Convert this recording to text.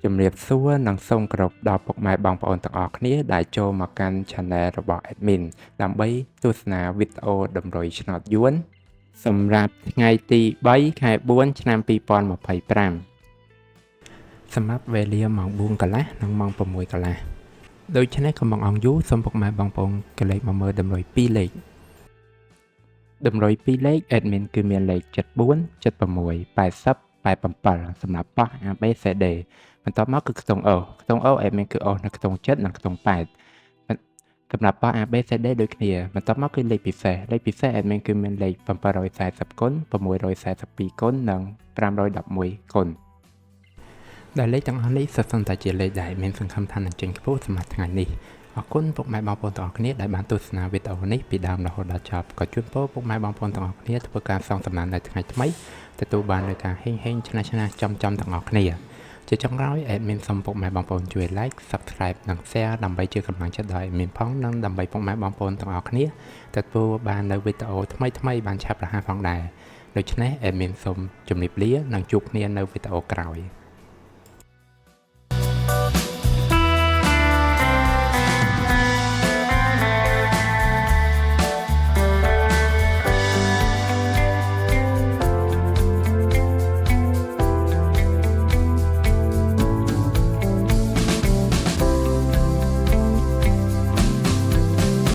ជំរាបសួរនិងសូមគោរពដល់ពុកម៉ែបងប្អូនទាំងអស់គ្នាដែលចូលមកកាន់ Channel របស់ Admin ដើម្បីទស្សនាវីដេអូតម្រុយឆ្នោតយួនសម្រាប់ថ្ងៃទី3ខែ4ឆ្នាំ2025សម្រាប់វេលាម៉ោង4កន្លះនិងម៉ោង6កន្លះដូច្នេះកុំអង្យូរសូមពុកម៉ែបងប្អូនកលេចមកមើលតម្រុយ2លេខតម្រុយ2លេខ Admin គឺមានលេខ74 76 80 87សម្រាប់ប៉ះ ABCD បន្ទាប់មកគឺខ្ទង់ O ខ្ទង់ O Admin គឺ O នៅខ្ទង់7និងខ្ទង់8សម្រាប់ប៉ះ ABCD ដូចគ្នាបន្ទាប់មកគឺលេខពិសេស Admin គឺមានលេខ740គុណ642គុណនិង511គុណដែលលេខទាំងអស់នេះសុទ្ធសឹងតែជាលេខដែលមានសង្ឃឹមថានឹងចេញខ្ពស់សម្រាប់ថ្ងៃនេះអរគុណពុកម៉ែបងប្អូនទាំងអស់គ្នាដែលបានទស្សនាវីដេអូនេះពីដើមរហូតដល់ចប់ក៏ជូនពរពុកម៉ែបងប្អូនទាំងអស់គ្នាធ្វើការសងសំណាននៅថ្ងៃថ្មីទទួលបាននូវការហេងឆ្នះចំទាំងអស់គ្នាជាចុងក្រោយ Admin សូមពុកម៉ែបងប្អូនជួយ Like Subscribe និង Share ដើម្បីជាកម្លាំងចិត្តដល់ Admin ផងនិងដើម្បីពុកម៉ែបងប្អូនទាំងអស់គ្នាទទួលបាននូវវីដេអូថ្មីបានឆាប់រហ័សផងដែរដូច្នេះ Admin សូមជម្រាបលានិងជួបគ្នានៅវីដេអូក្រោយ